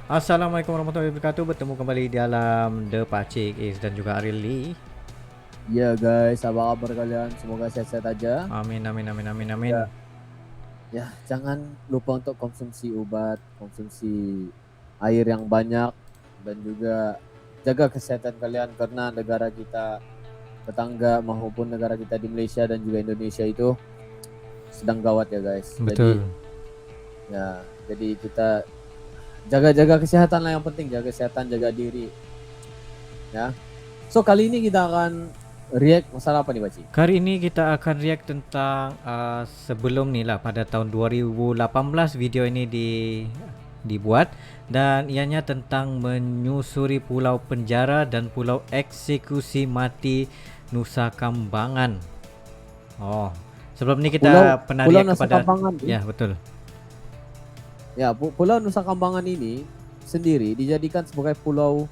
Assalamualaikum warahmatullahi wabarakatuh. Bertemu kembali dalam The Pacik Is dan juga Ariel Lee. Ya guys, apa kabar kalian? Semoga sehat-sehat aja. Amin amin amin amin amin. Ya, ya jangan lupa untuk konsumsi obat, konsumsi air yang banyak, dan juga jaga kesehatan kalian karena negara kita tetangga maupun negara kita di Malaysia dan juga Indonesia itu sedang gawat ya guys. Betul. Jadi kita jaga-jaga kesehatan lah yang penting, jaga kesehatan, jaga diri. Ya. So kali ini kita akan react masalah apa nih, Baci? Kali ini kita akan react tentang sebelum ni lah, pada tahun 2018 video ini dibuat, dan ianya tentang menyusuri pulau penjara dan pulau eksekusi mati Nusa Kambangan. Oh, sebelum ni kita pernah Pulau react Nusa kepada Kambangan. ya betul. Ya, Pulau Nusa Kambangan ini sendiri dijadikan sebagai pulau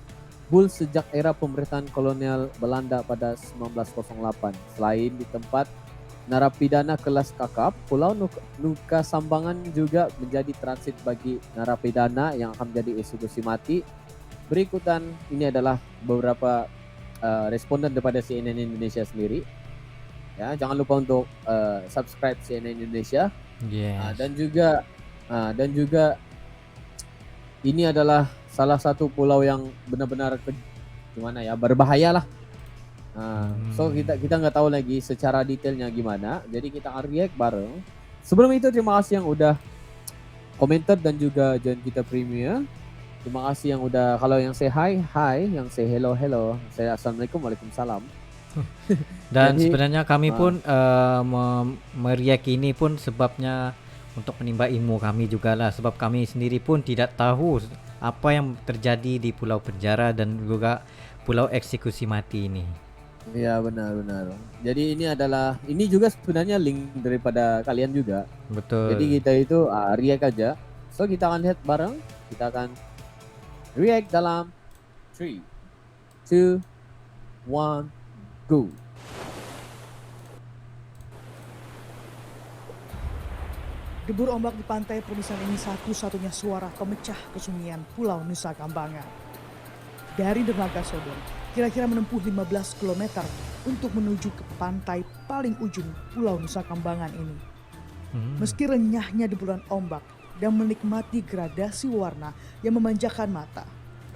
bull sejak era pemerintahan kolonial Belanda pada 1908. Selain di tempat narapidana kelas kakap, Pulau Nusa Kambangan juga menjadi transit bagi narapidana yang akan menjadi eksekusi mati. Berikutan ini adalah beberapa responden daripada CNN Indonesia sendiri. Ya, jangan lupa untuk subscribe CNN Indonesia. Yes. Dan juga ini adalah salah satu pulau yang benar-benar gimana ya, berbahaya lah. So kita nggak tahu lagi secara detailnya gimana. Jadi kita akan react bareng. Sebelum itu terima kasih yang udah komentar dan juga join kita premium. Terima kasih yang udah, kalau yang say hi, yang say hello, saya assalamualaikum, waalaikumsalam. Dan Jadi, sebenarnya kami pun meriak ini pun sebabnya untuk menimba ilmu kami juga lah, sebab kami sendiri pun tidak tahu apa yang terjadi di pulau penjara dan juga pulau eksekusi mati ini. Ya benar. Jadi ini juga sebenarnya link daripada kalian juga. Betul. Jadi kita itu react aja. So kita akan lihat bareng. Kita akan react dalam 3, 2, 1, go. Debur ombak di pantai permisahan ini satu-satunya suara pemecah kesunyian Pulau Nusa Kambangan. Dari dermaga Sodor, kira-kira menempuh 15 km untuk menuju ke pantai paling ujung Pulau Nusa Kambangan ini. Meski renyahnya deburan ombak dan menikmati gradasi warna yang memanjakan mata,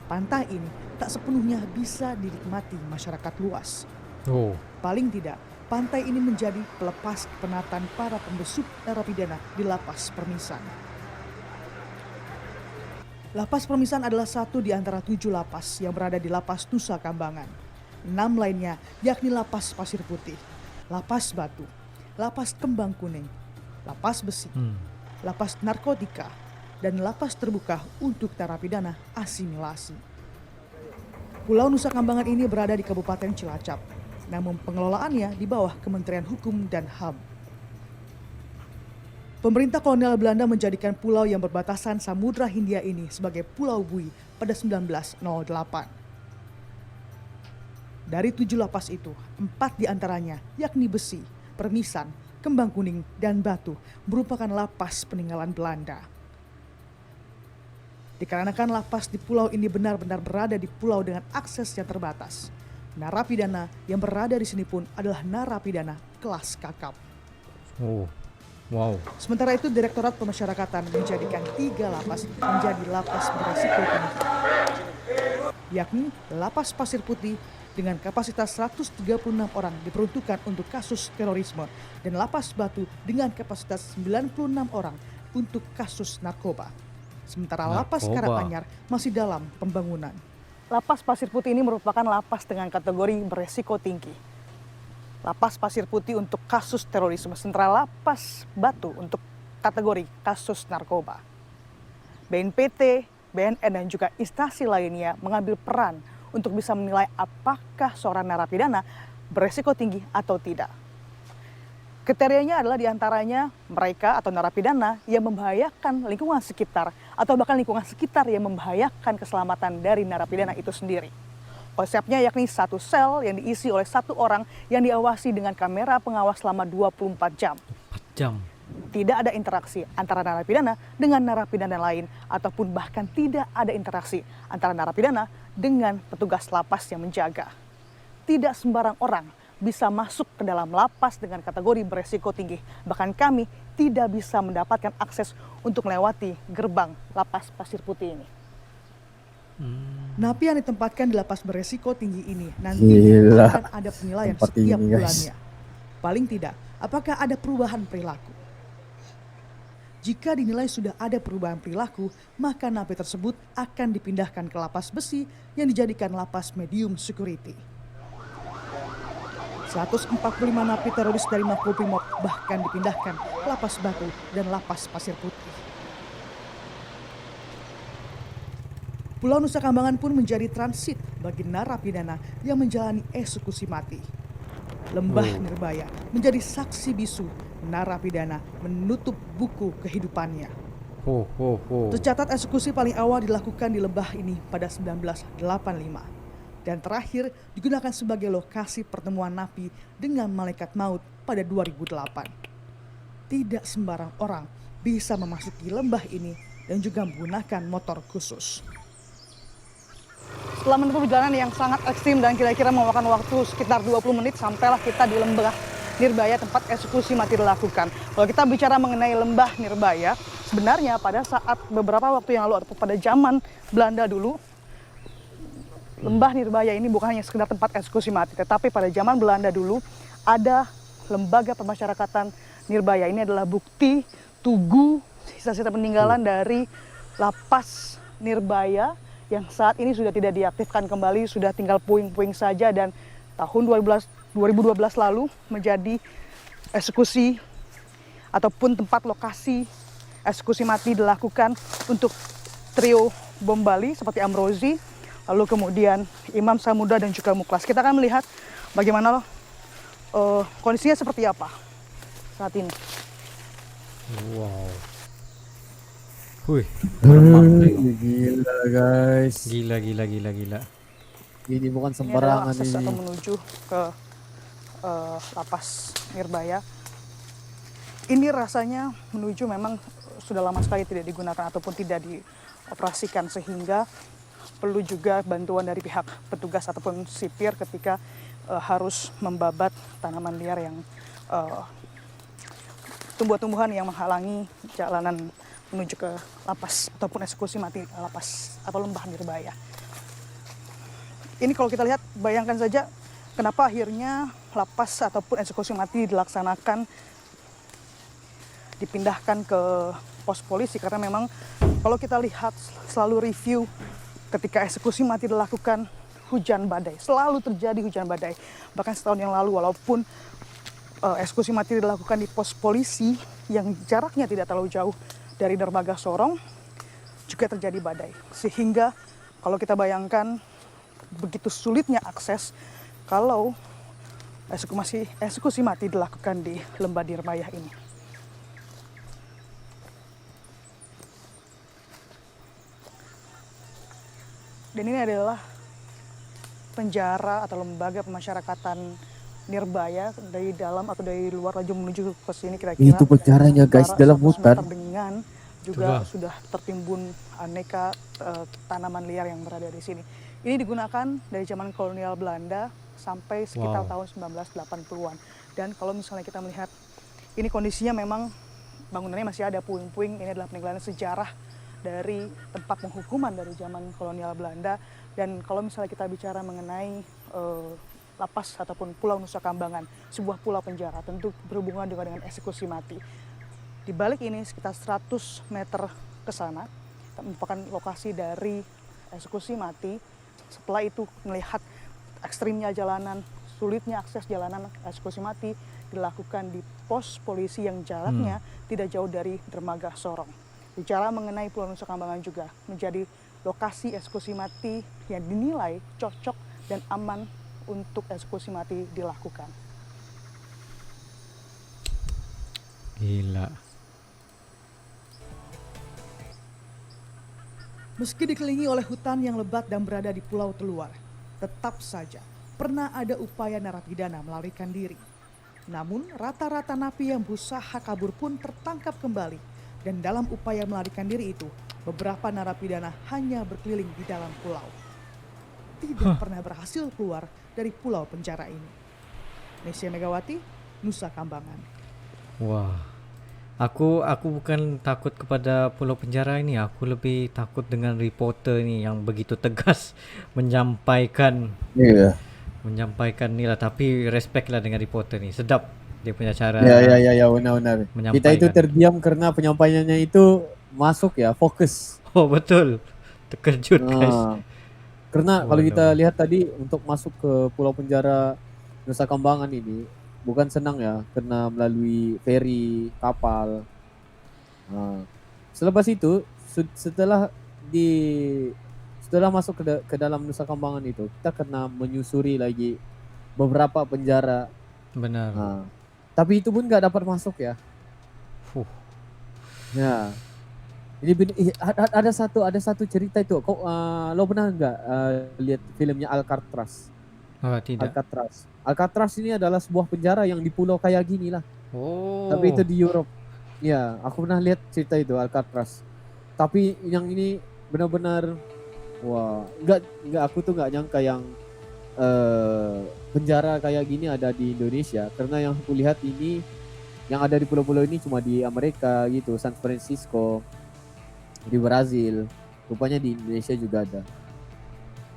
pantai ini tak sepenuhnya bisa dinikmati masyarakat luas. Paling tidak, pantai ini menjadi pelepas penatan para pembesuk narapidana di Lapas Permisan. Lapas Permisan adalah satu di antara 7 lapas yang berada di Lapas Nusa Kambangan. 6 lainnya yakni Lapas Pasir Putih, Lapas Batu, Lapas Kembang Kuning, Lapas Besi, Lapas Narkotika, dan Lapas Terbuka untuk narapidana asimilasi. Pulau Nusa Kambangan ini berada di Kabupaten Cilacap, namun pengelolaannya di bawah Kementerian Hukum dan HAM. Pemerintah kolonial Belanda menjadikan pulau yang berbatasan Samudra Hindia ini sebagai Pulau Bui pada 1908. Dari 7 lapas itu, 4 diantaranya yakni Besi, Permisan, Kembang Kuning, dan Batu merupakan lapas peninggalan Belanda. Dikarenakan lapas di pulau ini benar-benar berada di pulau dengan akses yang terbatas, narapidana yang berada di sini pun adalah narapidana kelas kakap. Wow. Sementara itu, Direktorat Pemasyarakatan menjadikan 3 lapas menjadi lapas beresiko tinggi, yakni Lapas Pasir Putih dengan kapasitas 136 orang diperuntukkan untuk kasus terorisme dan Lapas Batu dengan kapasitas 96 orang untuk kasus narkoba. Sementara Lapas Karanganyar masih dalam pembangunan. Lapas Pasir Putih ini merupakan lapas dengan kategori beresiko tinggi. Lapas Pasir Putih untuk kasus terorisme, sementara Lapas Batu untuk kategori kasus narkoba. BNPT, BNN, dan juga instansi lainnya mengambil peran untuk bisa menilai apakah seorang narapidana beresiko tinggi atau tidak. Kriterianya adalah diantaranya mereka atau narapidana yang membahayakan lingkungan sekitar atau bahkan lingkungan sekitar yang membahayakan keselamatan dari narapidana itu sendiri. Konsepnya yakni satu sel yang diisi oleh 1 orang yang diawasi dengan kamera pengawas selama 24 jam. 4 jam. Tidak ada interaksi antara narapidana dengan narapidana lain ataupun bahkan tidak ada interaksi antara narapidana dengan petugas lapas yang menjaga. Tidak sembarang orang bisa masuk ke dalam lapas dengan kategori beresiko tinggi. Bahkan kami tidak bisa mendapatkan akses untuk melewati gerbang lapas Pasir Putih ini. Napi yang ditempatkan di lapas beresiko tinggi ini nantinya akan ada penilaian Tempat setiap ini, guys. bulannya. Paling tidak, apakah ada perubahan perilaku? Jika dinilai sudah ada perubahan perilaku, maka napi tersebut akan dipindahkan ke lapas besi yang dijadikan lapas medium security. 145 napi teroris dari Makobrimob bahkan dipindahkan ke lapas Batu dan lapas Pasir Putih. Pulau Nusa Kambangan pun menjadi transit bagi narapidana yang menjalani eksekusi mati. Lembah Nirbaya menjadi saksi bisu narapidana menutup buku kehidupannya. Tercatat eksekusi paling awal dilakukan di lembah ini pada 1985 dan terakhir digunakan sebagai lokasi pertemuan napi dengan malaikat maut pada 2008. Tidak sembarang orang bisa memasuki lembah ini dan juga menggunakan motor khusus. Setelah menempuh perjalanan yang sangat ekstrim dan kira-kira memakan waktu sekitar 20 menit sampailah kita di lembah Nirbaya tempat eksekusi mati dilakukan. Kalau kita bicara mengenai lembah Nirbaya, sebenarnya pada saat beberapa waktu yang lalu atau pada zaman Belanda dulu, lembah Nirbaya ini bukan hanya sekedar tempat eksekusi mati, tetapi pada zaman Belanda dulu ada lembaga pemasyarakatan Nirbaya. Ini adalah bukti tugu sisa-sisa peninggalan dari lapas Nirbaya yang saat ini sudah tidak diaktifkan kembali, sudah tinggal puing-puing saja dan tahun 2012 lalu menjadi eksekusi ataupun tempat lokasi eksekusi mati dilakukan untuk trio bom Bali seperti Amrozi, lalu kemudian Imam Samuda dan juga Muklas. Kita akan melihat bagaimana kondisinya seperti apa saat ini. Wow. Gila guys. Gila. Ini bukan Ini adalah sembarangan akses atau ini. menuju ke lapas Nirbaya. Ini rasanya menuju memang sudah lama sekali tidak digunakan ataupun tidak dioperasikan sehingga perlu juga bantuan dari pihak petugas ataupun sipir ketika harus membabat tanaman liar yang tumbuh-tumbuhan yang menghalangi jalanan menuju ke lapas ataupun eksekusi mati lapas atau lembah Nirbaya. Ini kalau kita lihat, bayangkan saja kenapa akhirnya lapas ataupun eksekusi mati dilaksanakan, dipindahkan ke pos polisi. Karena memang kalau kita lihat selalu review ketika eksekusi mati dilakukan hujan badai. Selalu terjadi hujan badai. Bahkan setahun yang lalu walaupun eksekusi mati dilakukan di pos polisi yang jaraknya tidak terlalu jauh dari dermaga Sorong, juga terjadi badai. Sehingga kalau kita bayangkan begitu sulitnya akses kalau eksekusi mati dilakukan di lembah Nirbaya ini. Dan ini adalah penjara atau lembaga pemasyarakatan Nirbaya dari dalam atau dari luar laju menuju ke sini kira-kira. Itu penjaranya guys, dalam 100 hutan. meter dengan juga sudah tertimbun aneka tanaman liar yang berada di sini. Ini digunakan dari zaman kolonial Belanda sampai sekitar tahun 1980-an. Dan kalau misalnya kita melihat ini kondisinya memang bangunannya masih ada puing-puing. Ini adalah peninggalan sejarah dari tempat penghukuman dari zaman kolonial Belanda. Dan kalau misalnya kita bicara mengenai lapas ataupun Pulau Nusa Kambangan, sebuah pulau penjara, tentu berhubungan dengan eksekusi mati. Di balik ini sekitar 100 meter ke sana merupakan lokasi dari eksekusi mati. Setelah itu melihat ekstrimnya jalanan, sulitnya akses jalanan eksekusi mati dilakukan di pos polisi yang jaraknya tidak jauh dari dermaga Sorong. Bicara mengenai Pulau Nusa Kambangan juga menjadi lokasi eksekusi mati yang dinilai cocok dan aman untuk eksekusi mati dilakukan. Gila. Meski dikelilingi oleh hutan yang lebat dan berada di pulau terluar, tetap saja pernah ada upaya narapidana melarikan diri. Namun, rata-rata napi yang berusaha kabur pun tertangkap kembali. Dan dalam upaya melarikan diri itu, beberapa narapidana hanya berkeliling di dalam pulau. Tidak pernah berhasil keluar dari pulau penjara ini. Nesya Megawati, Nusa Kambangan. Wah. Aku bukan takut kepada pulau penjara ini, aku lebih takut dengan reporter ini yang begitu tegas menyampaikan Iya. ni lah, tapi respect lah dengan reporter ni. Sedap dia punya cara Ya, benar-benar. Kita menyampaikan. itu terdiam karena penyampaiannya itu masuk ya, fokus. Oh betul. Terkejut guys. Karena kalau Waduh. kita lihat tadi untuk masuk ke pulau penjara Nusa Kambangan ini bukan senang ya, karena melalui feri, kapal. Selepas itu setelah masuk ke dalam Nusa Kambangan itu, kita kena menyusuri lagi beberapa penjara. Benar. Tapi itu pun nggak dapat masuk ya. Ya. Ini ada satu cerita itu. Lo pernah nggak lihat filmnya Alcatraz? Tidak. Alcatraz ini adalah sebuah penjara yang di pulau kayak gini lah. Oh. Tapi itu di Europe. Ya, aku pernah lihat cerita itu Alcatraz. Tapi yang ini benar-benar wah, nggak aku tuh nggak nyangka yang penjara kayak gini ada di Indonesia, karena yang aku lihat ini yang ada di pulau-pulau ini cuma di Amerika gitu, San Francisco, di Brazil. Rupanya di Indonesia juga ada.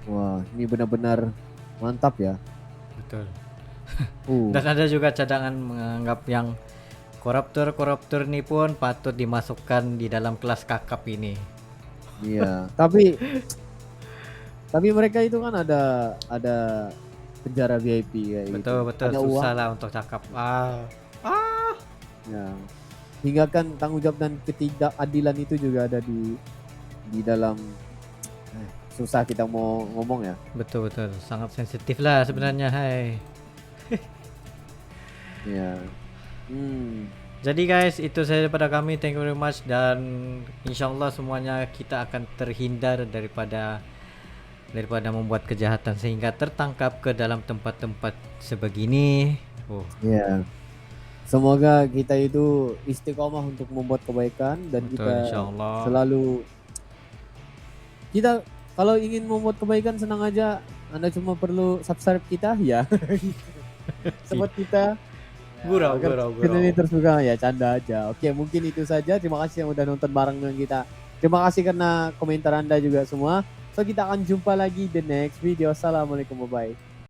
Wah, ini benar-benar mantap ya. Betul. Dan ada juga cadangan menganggap yang koruptor ini pun patut dimasukkan di dalam kelas kakap ini. Iya, tapi mereka itu kan ada penjara VIP kayak gitu. Betul, Ada susah uang. lah untuk cakap. Ya. Hingga kan tanggung jawab dan ketidakadilan itu juga ada di dalam. Susah kita mau ngomong ya. Betul, sangat sensitif lah sebenarnya. Hai. Ya. Jadi guys, itu saja daripada kami. Thank you very much, dan insyaallah semuanya kita akan terhindar daripada membuat kejahatan sehingga tertangkap ke dalam tempat-tempat sebegini. Ya. Semoga kita itu istiqomah untuk membuat kebaikan, dan Betul, kita insyaallah. selalu kalau ingin membuat kebaikan, senang aja. Anda cuma perlu subscribe kita ya. Support kita. Gurau. Channel ini terus buka ya, canda aja. Oke, mungkin itu saja. Terima kasih yang udah nonton bareng dengan kita. Terima kasih karena komentar Anda juga semua. So kita akan jumpa lagi di next video. Assalamualaikum, bye bye.